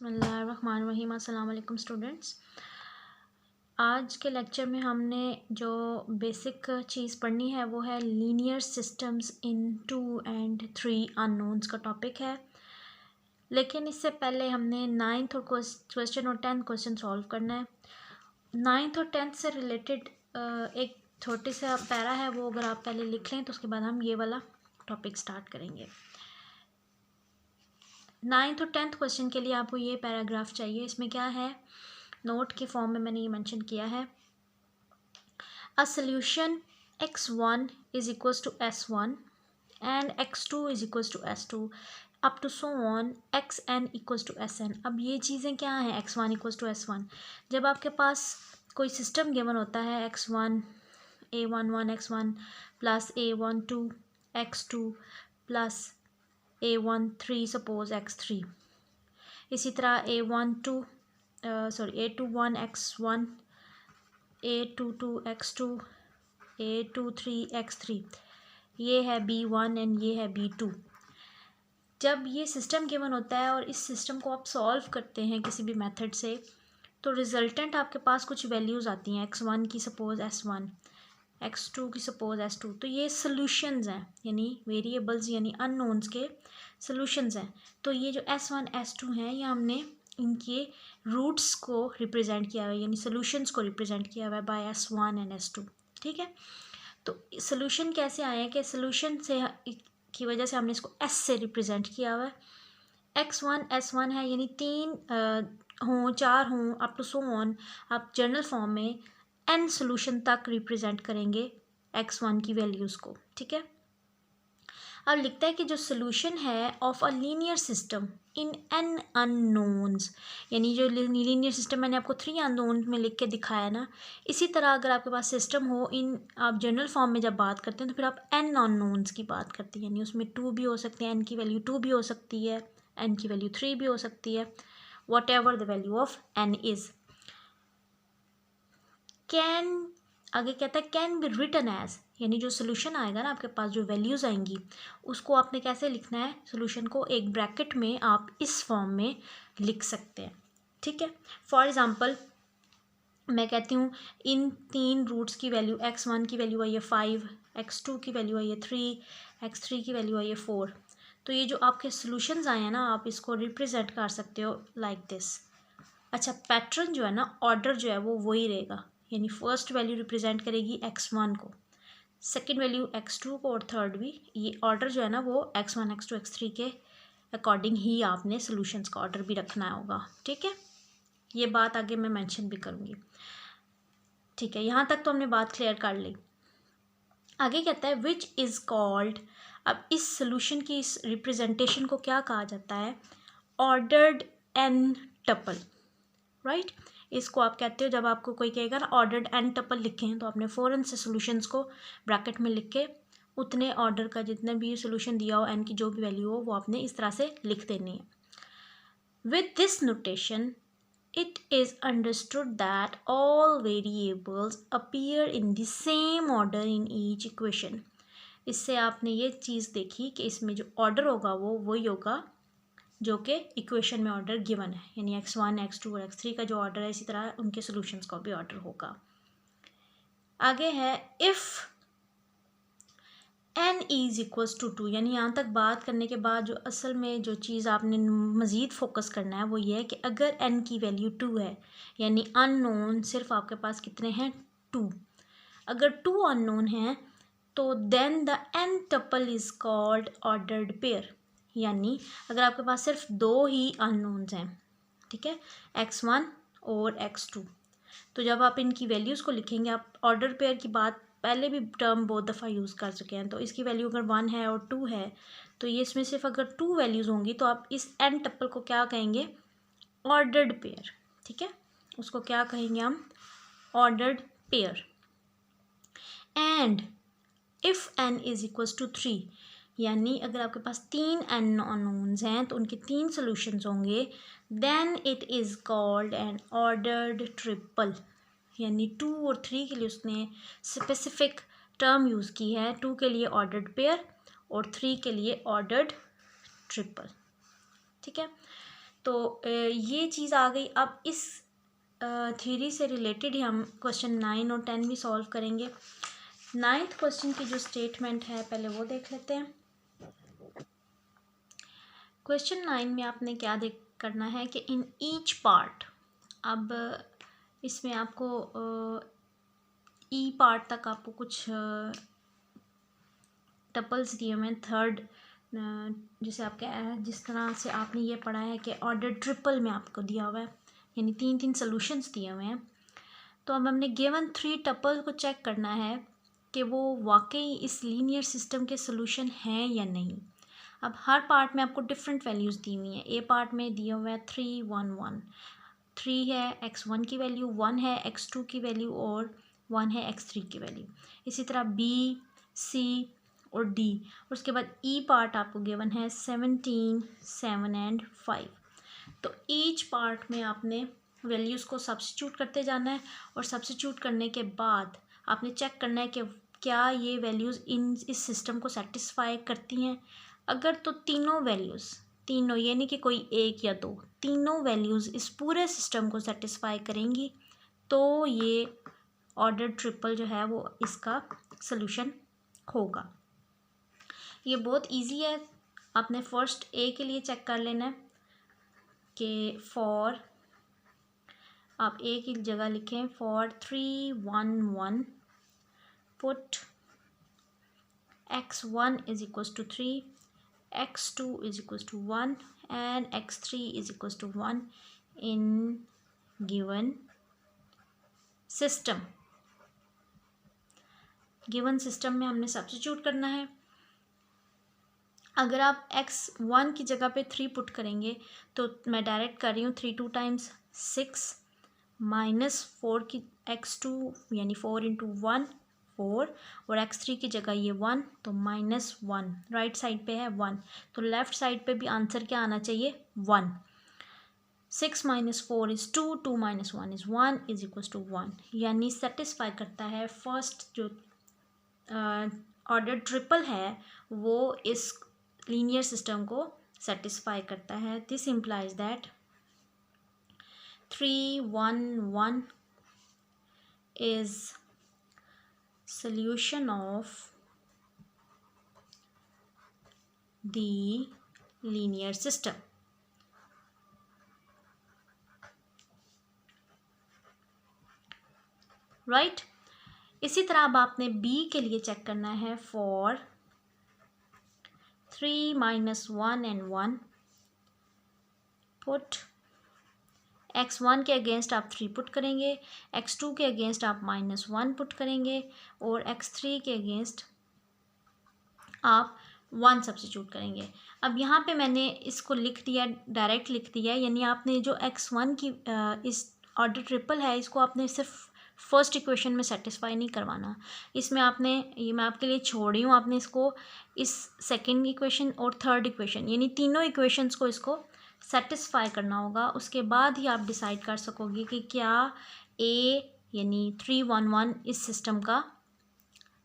बिस्मिल्लाहिर्रहमानिर्रहीम। अस्सलाम वालेकुम स्टूडेंट्स। आज के लेक्चर में हमने जो बेसिक चीज़ पढ़नी है वो है linear systems in 2 and 3 unknowns का टॉपिक है। लेकिन इससे पहले हमने 9th और क्वेश्चन और 10th क्वेश्चन सॉल्व करना है। 9th और 10th से रिलेटेड एक छोटे सा पैरा है, वो अगर आप पहले लिख लें तो उसके बाद हम ये वाला टॉपिक स्टार्ट करेंगे। 9th और 10th क्वेश्चन के लिए आपको ये पैराग्राफ चाहिए। इसमें क्या है, नोट के फॉर्म में मैंने ये मेंशन किया है। A solution x1 is equals to s1 and x2 is equals to s2 up to so on xn equals to sn। अब ये चीज़ें क्या हैं, x1 इक्वल्स टू s1। जब आपके पास कोई सिस्टम गिवन होता है x1 a11 x1 plus a12 x2 plus a13 suppose x3, इसी तरह a21 x1 a22 x2 a23 x3, ये है b1 एंड ये है b2। जब ये सिस्टम गिवन होता है और इस सिस्टम को आप सॉल्व करते हैं किसी भी मेथड से, तो रिजल्टेंट आपके पास कुछ वैल्यूज़ आती हैं। x1 की सपोज s1, x2 की सपोज s2। तो ये सॉल्यूशंस हैं, यानी वेरिएबल्स यानी अननोन्स के सॉल्यूशंस हैं। तो ये जो s1 s2 हैं, ये हमने इनके रूट्स को रिप्रेजेंट किया हुआ है, यानी सॉल्यूशंस को रिप्रेजेंट किया हुआ है बाय s1 एंड s2। ठीक है, तो सॉल्यूशन कैसे आए हैं कि सॉल्यूशन से की वजह से हमने इसको s से रिप्रेजेंट किया हुआ है। x1 s1 है, यानी 3 हों 4 हों अप टू सो ऑन, आप जनरल फॉर्म में n सोल्यूशन तक रिप्रेजेंट करेंगे x1 की वैल्यूज़ को। ठीक है, अब लिखता है कि जो सोल्यूशन है of a linear system in n unknowns, यानी जो लीनियर सिस्टम मैंने आपको 3 अननोन में लिख के दिखाया ना, इसी तरह अगर आपके पास सिस्टम हो इन, आप जनरल फॉर्म में जब बात करते हैं तो फिर आप n अननोन्स की बात करते हैं, यानी उसमें 2 भी हो सकते हैं, n की वैल्यू 2 भी हो सकती है, n की वैल्यू 3 भी हो सकती है, what ever the value of n is. Can आगे कहता है कैन बी रिटन एज, यानी जो सोल्यूशन आएगा ना आपके पास, जो वैल्यूज़ आएंगी उसको आपने कैसे लिखना है, सोल्यूशन को एक ब्रैकेट में आप इस फॉर्म में लिख सकते हैं। ठीक है, फॉर एग्ज़ाम्पल मैं कहती हूँ इन 3 रूट्स की वैल्यू, x1 की वैल्यू आई है 5, x2 की वैल्यू आई है 3, x3 की वैल्यू आई है 4। तो ये जो आपके सोल्यूशंस आए हैं ना, आप इसको रिप्रेजेंट कर सकते हो लाइक दिस। अच्छा, पैटर्न जो है ना, ऑर्डर जो है वो वही रहेगा, यानी फर्स्ट वैल्यू रिप्रेजेंट करेगी x1 को, सेकंड वैल्यू x2 को, और थर्ड भी। ये ऑर्डर जो है ना वो x1 x2 x3 के अकॉर्डिंग ही आपने सॉल्यूशंस का ऑर्डर भी रखना होगा। ठीक है, ये बात आगे मैं मेंशन भी करूँगी। ठीक है, यहाँ तक तो हमने बात क्लियर कर ली। आगे कहता है विच इज़ कॉल्ड, अब इस सॉल्यूशन की इस रिप्रेजेंटेशन को क्या कहा जाता है, ऑर्डर्ड n टपल। राइट, इसको आप कहते हो, जब आपको कोई कहेगा ना ऑर्डर्ड n टपल लिखें, तो आपने फ़ौरन से सॉल्यूशंस को ब्रैकेट में लिख के उतने ऑर्डर का जितने भी सॉल्यूशन दिया हो, n की जो भी वैल्यू हो, वो आपने इस तरह से लिख देनी है। With this notation it is understood that all variables appear in the same order in each equation। इससे आपने ये चीज़ देखी कि इसमें जो ऑर्डर होगा वो वही होगा जो कि इक्वेशन में ऑर्डर गिवन है, यानी x1 x2 और x3 का जो ऑर्डर है, इसी तरह उनके सॉल्यूशंस का भी ऑर्डर होगा। आगे है if n is equals to 2, यानी यहाँ तक बात करने के बाद जो असल में जो चीज़ आपने मज़ीद फोकस करना है वो ये है कि अगर n की वैल्यू 2 है, यानी अननोन सिर्फ आपके पास कितने हैं, 2। अगर 2 अननोन हैं तो then the n tuple is called ordered pair, यानी अगर आपके पास सिर्फ 2 ही अननोन्स हैं, ठीक है, x1 और x2, तो जब आप इनकी वैल्यूज़ को लिखेंगे, आप ऑर्डर पेयर की बात पहले भी टर्म बहुत दफ़ा यूज़ कर चुके हैं, तो इसकी वैल्यू अगर 1 है और 2 है, तो ये इसमें सिर्फ अगर 2 वैल्यूज़ होंगी तो आप इस n टप्पल को क्या कहेंगे, ऑर्डर्ड पेयर। ठीक है, उसको क्या कहेंगे हम, ordered pair. And if n is equals to 3, यानी अगर आपके पास 3 अननोन्स हैं तो उनके 3 सॉल्यूशंस होंगे, then it is called an ordered triple, यानी 2 और 3 के लिए उसने स्पेसिफिक टर्म यूज़ की है, 2 के लिए ऑर्डर्ड पेयर और 3 के लिए ऑर्डर्ड ट्रिपल। ठीक है, तो ये चीज़ आ गई। अब इस थ्योरी से रिलेटेड ही हम क्वेश्चन 9 और 10 भी सॉल्व करेंगे। 9th क्वेश्चन की जो स्टेटमेंट है पहले वो देख लेते हैं। क्वेश्चन 9 में आपने क्या करना है कि इन ईच पार्ट, अब इसमें आपको ई पार्ट तक आपको कुछ टपल्स दिए हुए हैं। थर्ड जैसे आपके जिस तरह से आपने ये पढ़ा है कि ऑर्डर ट्रिपल में आपको दिया हुआ है, यानी 3 सॉल्यूशंस दिए हुए हैं। तो अब हमने गिवन 3 टपल को चेक करना है कि वो वाकई इस लीनियर सिस्टम के सॉल्यूशन हैं या नहीं। अब हर पार्ट में आपको डिफरेंट वैल्यूज़ दी हुई हैं। ए पार्ट में दिया हुआ है 3 1 1, 3 है x1 की वैल्यू, 1 है x2 की वैल्यू और 1 है x3 की वैल्यू। इसी तरह बी, सी और डी। और उसके बाद ई पार्ट आपको गिवन है 17 7 एंड 5। तो ईच पार्ट में आपने वैल्यूज़ को सब्स्टिट्यूट करते जाना है और सब्स्टिट्यूट करने के बाद आपने चेक करना है कि क्या ये वैल्यूज़ इस सिस्टम को सेटिस्फाई करती हैं। अगर तो तीनों वैल्यूज़, तीनों ये नहीं कि कोई एक या दो, तीनों वैल्यूज़ इस पूरे सिस्टम को सेटिस्फाई करेंगी तो ये ऑर्डर ट्रिपल जो है वो इसका सॉल्यूशन होगा। ये बहुत इजी है। आपने फर्स्ट ए के लिए चेक कर लेना है कि फॉर, आप ए की जगह लिखें for 3 1 1 put x1 is equals to 3, x2 is equals to 1 and x3 is equals to 1 in given system। Given system में हमने सब्स्टिट्यूट करना है। अगर आप x1 की जगह पे 3 पुट करेंगे तो मैं डायरेक्ट कर रही हूँ 3 2 टाइम्स 6 माइनस 4 की x2 यानी 4 इंटू 1 4 और x3 की जगह ये 1 तो -1, राइट साइड पे है 1 तो लेफ़्ट साइड पे भी आंसर क्या आना चाहिए 1। 6 minus 4 is 2, 2 minus 1 is 1 is equals to 1, यानी सेटिस्फाई करता है फर्स्ट जो ऑर्डर ट्रिपल है वो इस लीनियर सिस्टम को सेटिस्फाई करता है। This implies that 3 1 1 is solution of the linear system। Right इसी तरह अब आपने बी के लिए चेक करना है for 3 minus 1 and 1 put x1 के अगेंस्ट आप 3 पुट करेंगे, x2 के अगेंस्ट आप -1 पुट करेंगे और x3 के अगेंस्ट आप 1 सब्स्टिट्यूट करेंगे। अब यहाँ पे मैंने इसको लिख दिया, डायरेक्ट लिख दिया, यानी आपने जो x1 की इस ऑर्डर ट्रिपल है इसको आपने सिर्फ फर्स्ट इक्वेशन में सेटिस्फाई नहीं करवाना। इसमें आपने, ये मैं आपके लिए छोड़ रही हूँ, आपने इसको इस सेकेंड इक्वेशन और थर्ड इक्वेशन यानी तीनों इक्वेशंस को इसको सेटिस्फाई करना होगा। उसके बाद ही आप डिसाइड कर सकोगे कि क्या ए यानी 3 1 1 इस सिस्टम का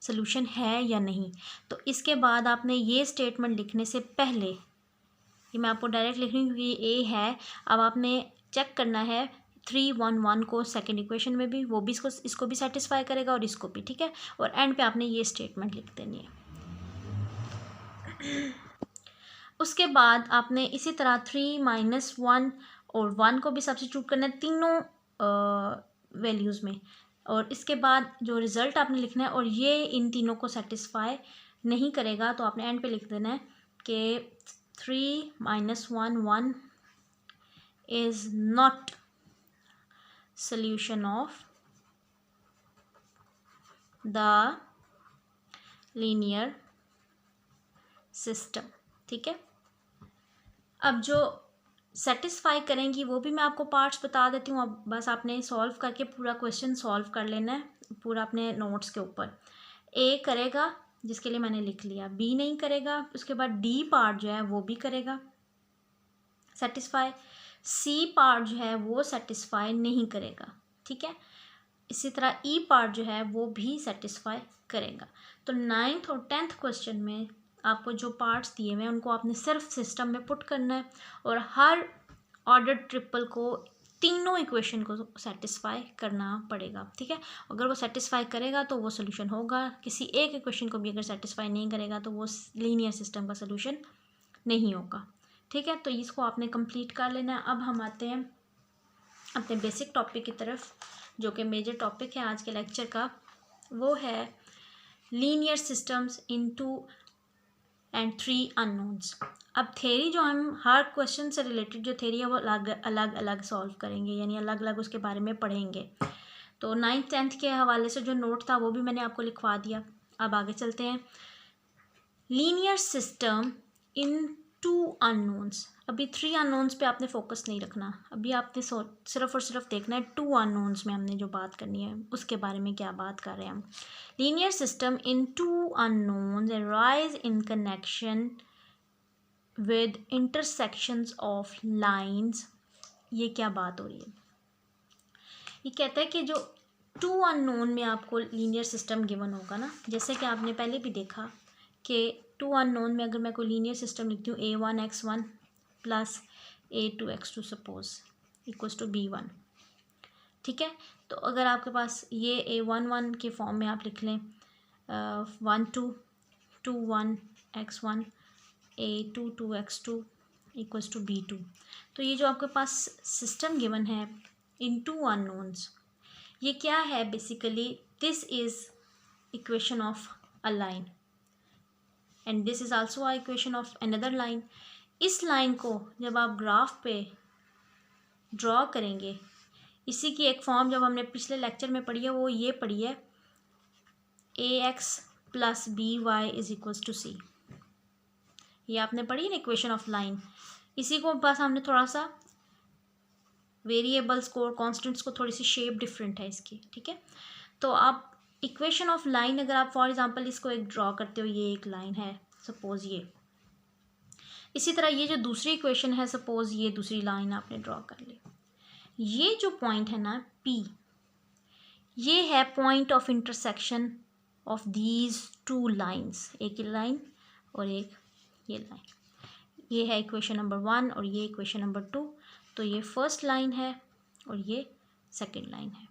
सॉल्यूशन है या नहीं। तो इसके बाद आपने ये स्टेटमेंट लिखने से पहले, ये मैं आपको डायरेक्ट लिख रही हूँ क्योंकि ए है, अब आपने चेक करना है 3 1 1 को सेकेंड इक्वेशन में भी, वो भी इसको भी सेटिस्फाई करेगा और इसको भी, ठीक है। और एंड पे आपने ये स्टेटमेंट लिख देनी है। उसके बाद आपने इसी तरह 3 माइनस 1 और 1 को भी सब्स्टिट्यूट करना है तीनों वैल्यूज़ में, और इसके बाद जो रिज़ल्ट आपने लिखना है और ये इन तीनों को सेटिस्फाई नहीं करेगा तो आपने एंड पे लिख देना है कि 3 minus 1 1 is not solution of the linear system। ठीक है, अब जो सेटिस्फाई करेंगी वो भी मैं आपको पार्ट्स बता देती हूँ। अब बस आपने सॉल्व करके पूरा क्वेश्चन सॉल्व कर लेना है पूरा अपने नोट्स के ऊपर। ए करेगा जिसके लिए मैंने लिख लिया, बी नहीं करेगा, उसके बाद डी पार्ट जो है वो भी करेगा सेटिस्फाई, सी पार्ट जो है वो सेटिस्फाई नहीं करेगा, ठीक है। इसी तरह ई पार्ट जो है वो भी सेटिस्फाई करेगा। तो 9th और 10th क्वेश्चन में आपको जो पार्ट्स दिए हुए हैं उनको आपने सिर्फ सिस्टम में पुट करना है और हर ऑर्डर ट्रिपल को तीनों इक्वेशन को सेटिस्फाई करना पड़ेगा, ठीक है। अगर वो सेटिस्फाई करेगा तो वो सोल्यूशन होगा, किसी एक इक्वेशन को भी अगर सेटिस्फाई नहीं करेगा तो वो लीनियर सिस्टम का सोल्यूशन नहीं होगा, ठीक है। तो इसको आपने कंप्लीट कर लेना है। अब हम आते हैं अपने बेसिक टॉपिक की तरफ, जो कि मेजर टॉपिक है आज के लेक्चर का, वो है linear systems in 2 and 3 unknowns. अब थेरी जो हम हर क्वेश्चन से रिलेटेड जो थेरी है वो अलग अलग सॉल्व करेंगे, यानी अलग अलग उसके बारे में पढ़ेंगे। तो 9th 10th के हवाले से जो नोट था वो भी मैंने आपको लिखवा दिया। अब आगे चलते हैं। Linear system in 2 unknowns. अभी 3 अननोन्स पे आपने फोकस नहीं रखना, अभी आपने सिर्फ और सिर्फ देखना है 2 अननोन्स में हमने जो बात करनी है उसके बारे में क्या बात कर रहे हैं हम। Linear system in 2 unknowns arise in connection with intersections of lines. ये क्या बात हो रही है? ये कहता है कि जो 2 अननोन में आपको लीनियर सिस्टम गिवन होगा ना, जैसे कि आपने पहले भी देखा कि 2 अननोन में अगर मैं कोई लीनियर सिस्टम लिखती हूँ a1x1 plus a2x2 suppose equals to b1, ठीक है। तो अगर आपके पास ये a11 के फॉर्म में आप लिख लें 1 2 2 1 x1 a2 2x2 equals to b2। तो ये जो आपके पास सिस्टम गिवन है इन 2 अननोन्स, ये क्या है? Basically this is equation of a line and this is also a equation of another line. इस लाइन को जब आप ग्राफ पे ड्रॉ करेंगे, इसी की एक फॉर्म जब हमने पिछले लेक्चर में पढ़ी है वो ये पढ़ी है ax plus B Y is equals to C. ये आपने पढ़ी ना इक्वेशन ऑफ लाइन। इसी को बस हमने थोड़ा सा वेरिएबल्स को और कॉन्स्टेंट्स को थोड़ी सी शेप डिफरेंट है इसकी, ठीक है। तो आप इक्वेशन ऑफ लाइन अगर आप फॉर एग्जांपल इसको एक ड्रॉ करते हो, ये एक लाइन है सपोज ये, इसी तरह ये जो दूसरी इक्वेशन है सपोज ये दूसरी लाइन आपने ड्रॉ कर ली। ये जो पॉइंट है ना P, ये है point of intersection of these 2 lines, एक ये लाइन और एक ये लाइन। ये है इक्वेशन नंबर 1 और ये इक्वेशन नंबर 2। तो ये फर्स्ट लाइन है और ये सेकंड लाइन है।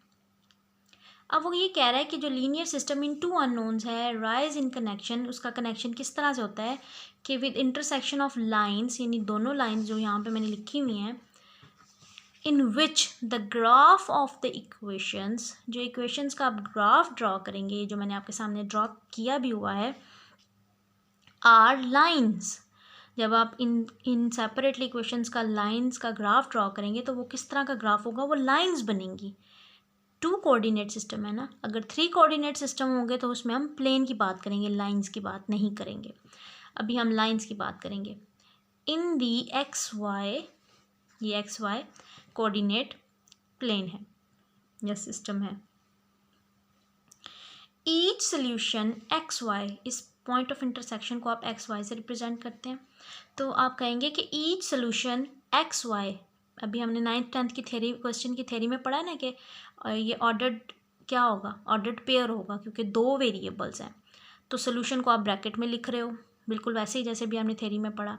अब वो ये कह रहा है कि जो लीनियर सिस्टम इन 2 अननोन्स है राइज इन कनेक्शन, उसका कनेक्शन किस तरह से होता है कि विद इंटरसेक्शन ऑफ लाइन्स, यानी दोनों लाइन्स जो यहाँ पे मैंने लिखी हुई हैं, in which the graph of the equations, जो इक्वेशंस का आप ग्राफ ड्रॉ करेंगे, जो मैंने आपके सामने ड्रॉ किया भी हुआ है, आर लाइन्स। जब आप इन सेपरेटली इक्वेशंस का लाइंस का ग्राफ ड्रॉ करेंगे तो वो किस तरह का ग्राफ होगा? वो लाइंस बनेंगी। 2 कोऑर्डिनेट सिस्टम है ना, अगर 3 कोऑर्डिनेट सिस्टम होंगे तो उसमें हम प्लेन की बात करेंगे, लाइंस की बात नहीं करेंगे। अभी हम लाइंस की बात करेंगे। इन दी एक्स वाई, ये एक्स वाई कोऑर्डिनेट प्लेन है या सिस्टम है। ईच सोल्यूशन एक्स वाई, इस पॉइंट ऑफ इंटरसेक्शन को आप एक्स वाई से रिप्रेजेंट करते हैं। तो आप कहेंगे कि ईच सोल्यूशन एक्स वाई, अभी हमने 9th 10th की थ्योरी, क्वेश्चन की थ्योरी में पढ़ा है ना कि ये ऑर्डर्ड क्या होगा? ऑर्डर्ड पेयर होगा, क्योंकि 2 वेरिएबल्स हैं। तो सोल्यूशन को आप ब्रैकेट में लिख रहे हो, बिल्कुल वैसे ही जैसे भी हमने थ्योरी में पढ़ा।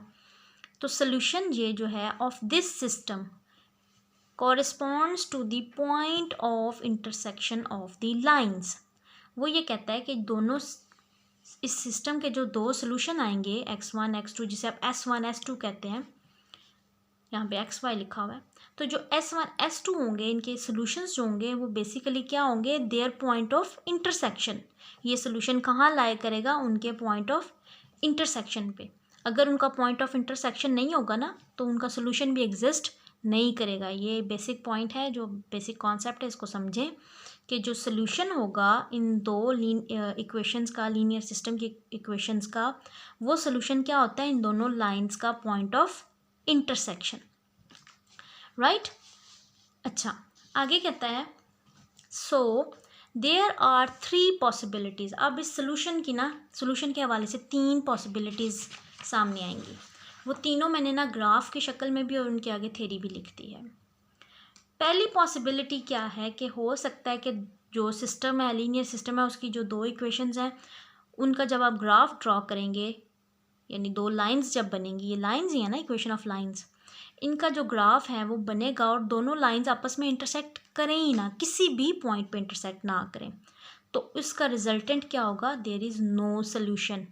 तो सोल्यूशन ये जो है of this system corresponds to the point of intersection of the lines. वो ये कहता है कि दोनों इस सिस्टम के जो 2 सोल्यूशन आएंगे x1 x2, जिसे आप s1 s2 कहते हैं, यहाँ पे xy लिखा हुआ है, तो जो s1 s2 होंगे, इनके सोल्यूशंस जो होंगे वो बेसिकली क्या होंगे? Their point of intersection. ये सोल्यूशन कहाँ लाया करेगा? उनके पॉइंट ऑफ इंटरसेक्शन पे। अगर उनका पॉइंट ऑफ इंटरसेक्शन नहीं होगा ना तो उनका सोल्यूशन भी एग्जिस्ट नहीं करेगा। ये बेसिक पॉइंट है, जो बेसिक कॉन्सेप्ट है, इसको समझें कि जो सोल्यूशन होगा इन 2 इक्वेशंस का, लीनियर सिस्टम की इक्वेशंस का, वो सोल्यूशन क्या होता है? इन दोनों लाइंस का पॉइंट ऑफ इंटरसेक्शन, राइट। अच्छा, आगे कहता है सो देयर आर 3 पॉसिबिलिटीज़। अब इस सोल्यूशन की ना, सोल्यूशन के हवाले से 3 पॉसिबिलिटीज़ सामने आएंगी। वो तीनों मैंने ना ग्राफ की शक्ल में भी और उनके आगे थ्योरी भी लिख दी है। पहली पॉसिबिलिटी क्या है कि हो सकता है कि जो सिस्टम है, लीनियर सिस्टम है, उसकी जो 2 इक्वेशंस हैं, उनका जब आप ग्राफ ड्रॉ करेंगे, यानी 2 लाइंस जब बनेंगी, ये लाइंस ही है ना, इक्वेशन ऑफ लाइंस, इनका जो ग्राफ है वो बनेगा और दोनों लाइंस आपस में इंटरसेक्ट करें ही ना, किसी भी पॉइंट पे इंटरसेक्ट ना करें, तो इसका रिजल्टेंट क्या होगा, there is no solution,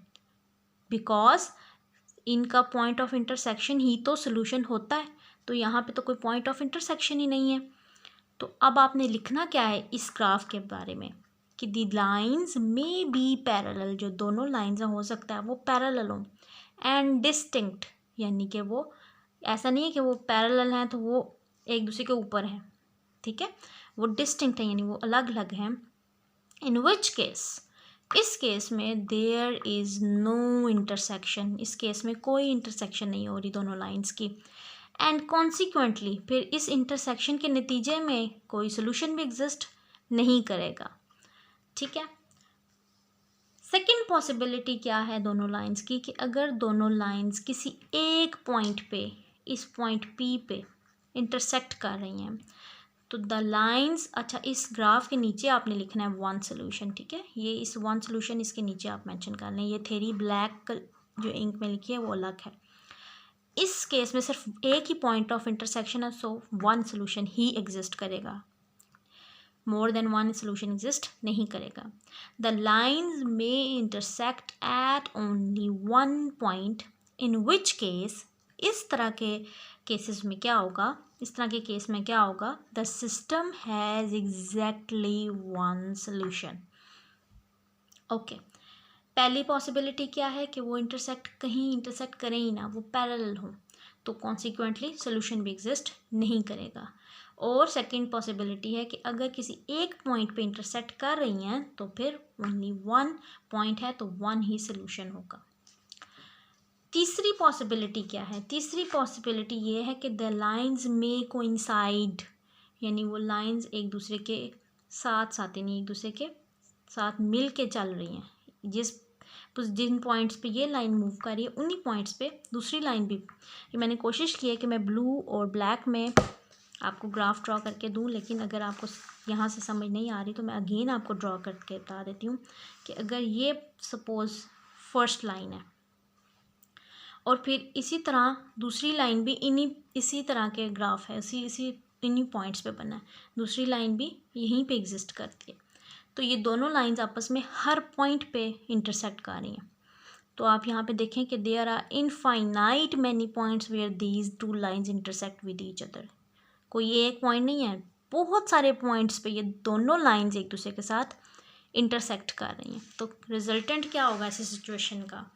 because इनका पॉइंट ऑफ इंटरसेक्शन ही तो सोल्यूशन होता है, तो यहाँ पे तो कोई पॉइंट ऑफ इंटरसेक्शन ही नहीं है। तो अब आपने लिखना क्या है इस ग्राफ के बारे में कि दी लाइंस मे बी पैरेलल, जो दोनों लाइंस हो सकता है वो पैरेलल हो, एंड डिस्टिंक्ट, यानी कि वो ऐसा नहीं है कि वो पैरेलल हैं तो वो एक दूसरे के ऊपर है, ठीक है, वो डिस्टिंक्ट है यानी वो अलग अलग हैं। इन विच केस, इस केस में देयर इज़ नो इंटरसेक्शन, इस केस में कोई इंटरसेक्शन नहीं हो रही दोनों लाइंस की, एंड कॉन्सिक्वेंटली फिर इस इंटरसेक्शन के नतीजे में कोई सोल्यूशन भी एग्जिस्ट नहीं करेगा, ठीक है। सेकेंड पॉसिबिलिटी क्या है दोनों लाइंस की, कि अगर दोनों लाइंस किसी एक पॉइंट पे, इस पॉइंट पी पे इंटरसेक्ट कर रही हैं, तो द लाइंस, अच्छा इस ग्राफ के नीचे आपने लिखना है वन सोल्यूशन, ठीक है, ये इस वन सोल्यूशन इसके नीचे आप मेंशन कर लें, ये थ्योरी ब्लैक जो इंक में लिखी है वो अलग है। इस केस में सिर्फ एक ही पॉइंट ऑफ इंटरसेक्शन है, सो वन सोल्यूशन ही एग्जिस्ट करेगा, more than one solution exist नहीं करेगा। The lines may intersect at only one point, in which case, इस तरह के केसेस में क्या होगा, इस तरह के केस में क्या होगा, the system has exactly one solution. Okay, पहली पॉसिबिलिटी क्या है कि वो कहीं इंटरसेक्ट करें ही ना, वो पैरेलल हो, तो कॉन्सिक्वेंटली सोल्यूशन भी एग्जिस्ट नहीं करेगा। और सेकंड पॉसिबिलिटी है कि अगर किसी एक पॉइंट पे इंटरसेक्ट कर रही हैं तो फिर ओनली वन पॉइंट है तो वन ही सोल्यूशन होगा। तीसरी पॉसिबिलिटी क्या है, तीसरी पॉसिबिलिटी ये है कि द लाइंस में कोइंसाइड, यानी वो लाइंस एक दूसरे के साथ यानी एक दूसरे के साथ मिल के चल रही हैं, जिन पॉइंट्स पे ये लाइन मूव कर रही है उन्हीं पॉइंट्स पे दूसरी लाइन भी। ये मैंने कोशिश की है कि मैं ब्लू और ब्लैक में आपको ग्राफ ड्रॉ करके दूं, लेकिन अगर आपको यहाँ से समझ नहीं आ रही तो मैं अगेन आपको ड्रॉ करके बता देती हूँ कि अगर ये सपोज़ फर्स्ट लाइन है और फिर इसी तरह दूसरी लाइन भी इसी तरह के ग्राफ है, इन्हीं पॉइंट्स पे बना है, दूसरी लाइन भी यहीं पे एग्जिस्ट करती है, तो ये दोनों लाइंस आपस में हर पॉइंट पे इंटरसेक्ट कर रही हैं। तो आप यहाँ पे देखें कि there are infinite many points where these two lines intersect with each other, कोई एक पॉइंट नहीं है, बहुत सारे पॉइंट्स पे ये दोनों लाइंस एक दूसरे के साथ इंटरसेक्ट कर रही हैं। तो रिजल्टेंट क्या होगा ऐसी सिचुएशन का,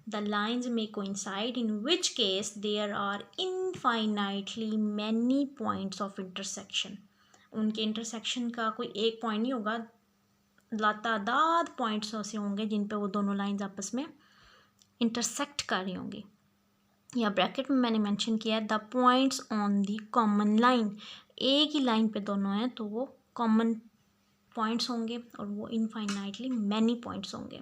द लाइंस में coincide, in which case there are infinitely many points of intersection, उनके इंटरसेक्शन का कोई एक पॉइंट नहीं होगा, लातादाद पॉइंट्स ऐसे होंगे जिन पे वो दोनों लाइंस आपस में इंटरसेक्ट कर रही होंगी, या ब्रैकेट में मैंने मेंशन किया है the points on the common line, एक ही लाइन पे दोनों हैं तो वो कॉमन पॉइंट्स होंगे और वो इनफाइनाइटली मैनी पॉइंट्स होंगे।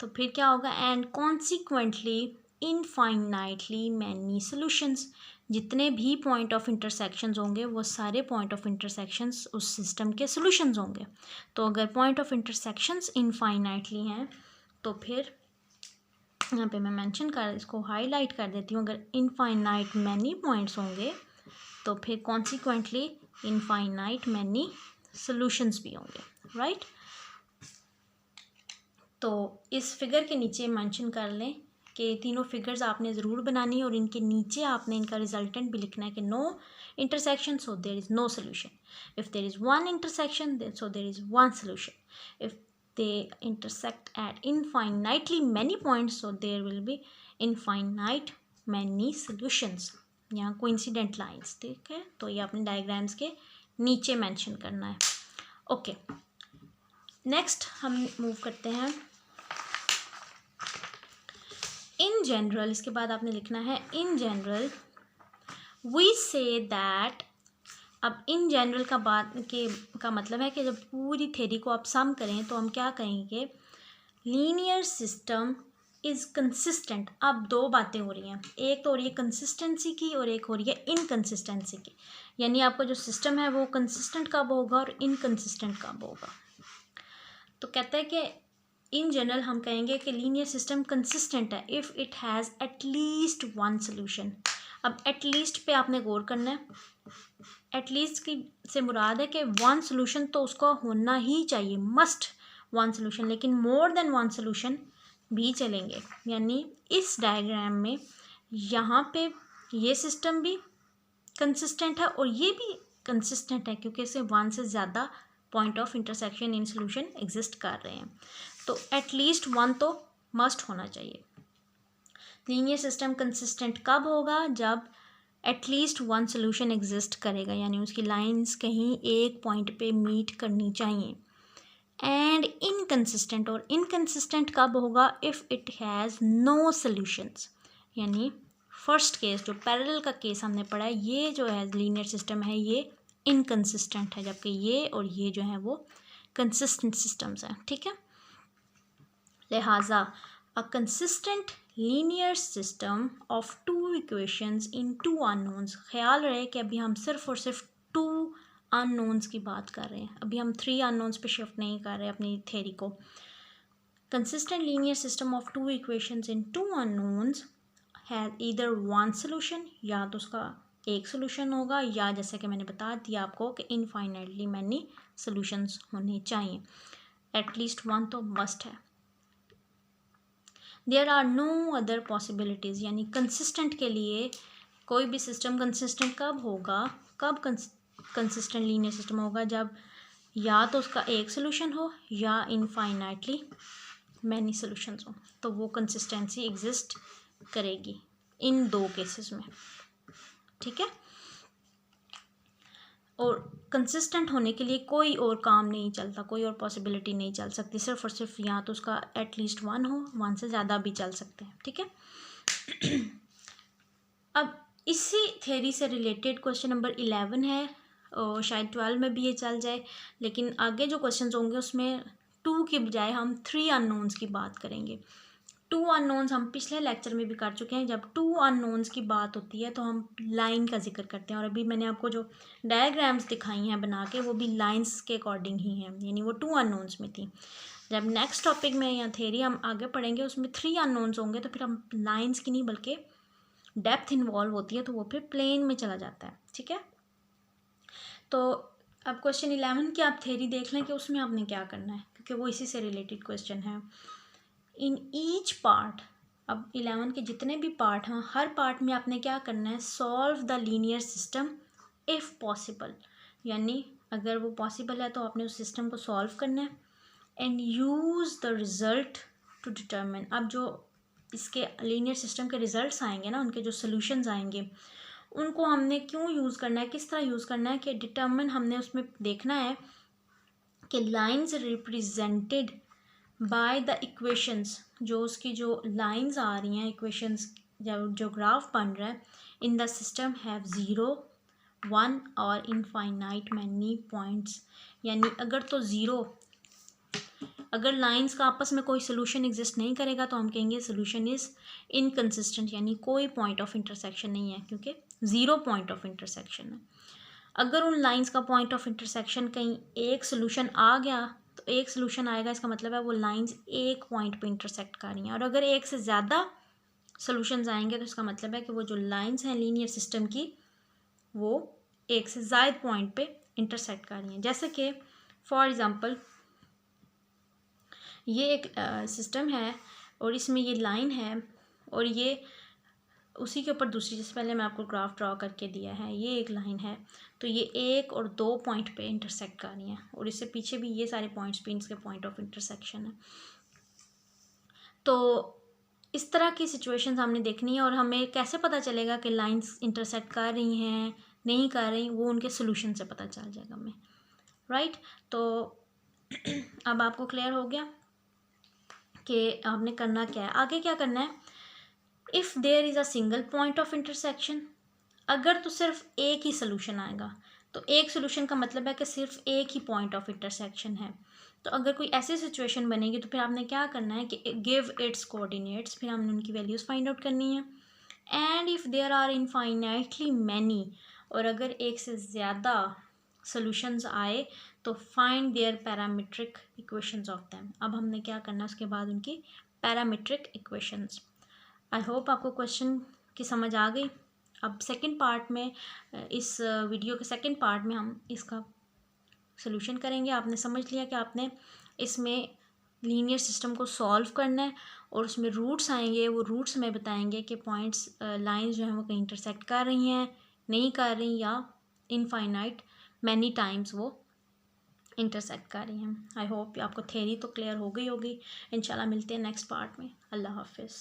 तो फिर क्या होगा, and consequently infinitely many solutions, जितने भी पॉइंट ऑफ इंटरसेक्शंस होंगे वो सारे पॉइंट ऑफ इंटरसेक्शंस उस सिस्टम के सॉल्यूशंस होंगे। तो अगर पॉइंट ऑफ इंटरसेक्शंस इनफाइनाइटली हैं तो फिर यहाँ पे मैं इसको हाईलाइट कर देती हूँ, अगर इनफाइनाइट मैनी पॉइंट्स होंगे तो फिर कॉन्सिक्वेंटली इनफाइनाइट मैनी सॉल्यूशंस भी होंगे, राइट। तो इस फिगर के नीचे मेंशन कर लें कि तीनों फिगर्स आपने ज़रूर बनानी है और इनके नीचे आपने इनका रिजल्टेंट भी लिखना है कि no intersection so there is no solution, if there is one intersection so there is one solution, if they intersect at infinitely many points so there will be infinite many solutions, यहाँ coincident lines, ठीक है। तो ये अपने diagrams के नीचे mention करना है। ओके, नेक्स्ट हम मूव करते हैं इन जनरल, इसके बाद आपने लिखना है in general we say that. अब इन जनरल का मतलब है कि जब पूरी थ्योरी को आप सम करें तो हम क्या कहेंगे, लीनियर सिस्टम इज़ कंसिस्टेंट। अब दो बातें हो रही हैं, एक तो हो रही है कंसिस्टेंसी की और एक हो रही है इनकंसिस्टेंसी की, यानी आपका जो सिस्टम है वो कंसिस्टेंट कब होगा और इनकंसिस्टेंट कब होगा। तो कहता है कि इन जनरल हम कहेंगे कि लीनियर सिस्टम कंसिस्टेंट है if it has at least one solution, अब एटलीस्ट पे आपने गौर करना है। एटलीस्ट की से मुराद है कि वन सोल्यूशन तो उसका होना ही चाहिए, मस्ट वन सोल्यूशन, लेकिन मोर देन वन सोल्यूशन भी चलेंगे। यानी इस डायग्राम में यहाँ पे ये सिस्टम भी कंसिस्टेंट है और ये भी कंसिस्टेंट है, क्योंकि इसे वन से ज़्यादा point of intersection in solution exist कर रहे हैं। तो एटलीस्ट वन तो मस्ट होना चाहिए। लीनियर सिस्टम कंसिस्टेंट कब होगा? जब एटलीस्ट वन सोल्यूशन एग्जिस्ट करेगा, यानी उसकी लाइंस कहीं एक पॉइंट पे मीट करनी चाहिए। एंड इनकंसिस्टेंट, और इनकंसिस्टेंट कब होगा? If it has no solutions. यानी फर्स्ट केस जो पैरेलल का केस हमने पढ़ा है, ये जो है लीनियर सिस्टम है ये इनकंसिस्टेंट है, जबकि ये और ये जो है वो कंसिस्टेंट सिस्टम्स हैं। ठीक है, लिहाजा a consistent linear system of two equations in two unknowns. ख्याल रहे कि अभी हम सिर्फ और सिर्फ टू अननोन्स की बात कर रहे हैं, अभी हम थ्री अननोन्स पे शिफ्ट नहीं कर रहे अपनी थ्योरी को। Consistent linear system of two equations in two unknowns has either one solution, या तो उसका एक सोल्यूशन होगा, या जैसे कि मैंने बता दिया आपको कि इनफाइनाइटली मैनी सोल्यूशंस होने चाहिए। एटलीस्ट वन तो मस्ट है। There are no other possibilities, यानी कंसिस्टेंट के लिए कोई भी सिस्टम कंसिस्टेंट कब होगा, कब कंसिस्टेंट लीनियर सिस्टम होगा? जब या तो उसका एक सोल्यूशन हो या इनफाइनाइटली मैनी सोल्यूशंस हो, तो वो कंसिस्टेंसी एग्जिस्ट करेगी इन दो केसेस में। ठीक है, और कंसिस्टेंट होने के लिए कोई और काम नहीं चलता, कोई और पॉसिबिलिटी नहीं चल सकती, सिर्फ और सिर्फ या तो उसका एटलीस्ट वन हो, वन से ज़्यादा भी चल सकते हैं। ठीक है, अब इसी थ्योरी से रिलेटेड क्वेश्चन नंबर 11 है, और शायद 12 में भी ये चल जाए, लेकिन आगे जो क्वेश्चन होंगे उसमें टू के बजाय हम थ्री अननोन्स की बात करेंगे। टू अननोन्स हम पिछले लेक्चर में भी कर चुके हैं। जब टू अननोन्स की बात होती है तो हम लाइन का जिक्र करते हैं, और अभी मैंने आपको जो डायग्राम्स दिखाई हैं बना के, वो भी लाइंस के अकॉर्डिंग ही हैं, यानी वो टू अननोन्स में थी। जब नेक्स्ट टॉपिक में या थ्योरी हम आगे पढ़ेंगे उसमें थ्री अननोन्स होंगे, तो फिर हम लाइन्स की नहीं बल्कि डेप्थ इन्वॉल्व होती है, तो वो फिर प्लेन में चला जाता है। ठीक है, तो अब क्वेश्चन 11 की आप थ्योरी देख लें कि उसमें आपने क्या करना है, क्योंकि वो इसी से रिलेटेड क्वेश्चन है। इन ईच पार्ट, अब 11 के जितने भी पार्ट हैं हर पार्ट में आपने क्या करना है? Solve the linear system if possible, यानी अगर वो पॉसिबल है तो आपने उस सिस्टम को सॉल्व करना है। And use the result to determine, अब जो इसके लीनियर सिस्टम के रिज़ल्ट्स आएंगे ना, उनके जो सोल्यूशंस आएंगे, उनको हमने क्यों यूज़ करना है, किस तरह यूज़ करना है कि डिटर्मिन हमने उसमें देखना है कि lines represented by the equations, जो उसकी जो लाइंस आ रही हैं इक्वेशंस, जो ग्राफ बन रहा है, in the system have zero, one और इनफाइनाइट मैनी पॉइंट्स। यानी अगर तो ज़ीरो, अगर लाइंस का आपस में कोई सोल्यूशन एग्जिस्ट नहीं करेगा तो हम कहेंगे सोल्यूशन इज़ इनकंसिस्टेंट, यानी कोई पॉइंट ऑफ इंटरसेक्शन नहीं है, क्योंकि ज़ीरो पॉइंट ऑफ इंटरसेक्शन है। अगर उन लाइंस का पॉइंट ऑफ इंटरसेक्शन कहीं एक सोल्यूशन आ गया तो एक सोल्यूशन आएगा, इसका मतलब है वो लाइंस एक पॉइंट पे इंटरसेक्ट कर रही हैं, और अगर एक से ज़्यादा सोल्यूशंस आएंगे तो इसका मतलब है कि वो जो लाइंस हैं लीनियर सिस्टम की, वो एक से ज़्यादा पॉइंट पे इंटरसेक्ट कर रही हैं। जैसे कि फॉर एग्ज़ाम्पल ये एक सिस्टम है और इसमें ये लाइन है, और ये उसी के ऊपर दूसरी, जैसे पहले मैं आपको ग्राफ ड्रॉ करके दिया है, ये एक लाइन है, तो ये एक और दो पॉइंट पे इंटरसेक्ट कर रही हैं, और इससे पीछे भी ये सारे पॉइंट्स भी इसके पॉइंट ऑफ इंटरसेक्शन है। तो इस तरह की सिचुएशंस हमने देखनी है, और हमें कैसे पता चलेगा कि लाइंस इंटरसेक्ट कर रही हैं नहीं कर रही, वो उनके सोल्यूशन से पता चल जाएगा हमें, राइट। तो अब आपको क्लियर हो गया कि आपने करना क्या है, आगे क्या करना है। If there is a single point of intersection, अगर तो सिर्फ एक ही सोल्यूशन आएगा, तो एक सोल्यूशन का मतलब है कि सिर्फ एक ही पॉइंट ऑफ इंटरसेक्शन है। तो अगर कोई ऐसी सिचुएशन बनेगी तो फिर आपने क्या करना है कि गिव इट्स कोऑर्डिनेट्स, फिर हमने उनकी वैल्यूज़ फाइंड आउट करनी है। And if there are infinitely many, और अगर एक से ज़्यादा सोल्यूशंस आए तो find their parametric equations of them. अब हमने क्या करना है उसके बाद उनकी पैरामीट्रिक इक्वेशंस। आई होप आपको क्वेश्चन की समझ आ गई। अब सेकंड पार्ट में इस वीडियो के सेकंड पार्ट में हम इसका सोल्यूशन करेंगे। आपने समझ लिया कि आपने इसमें लीनियर सिस्टम को सॉल्व करना है और उसमें रूट्स आएंगे, वो रूट्स में बताएंगे कि पॉइंट्स लाइंस जो हैं वो कहीं इंटरसेक्ट कर रही हैं, नहीं कर रही, या इनफाइनाइट मैनी टाइम्स वो इंटरसेक्ट कर रही हैं। आई होप आपको थ्योरी तो क्लियर हो गई होगी। इंशाल्लाह मिलते हैं नेक्स्ट पार्ट में। अल्लाह हाफिज़।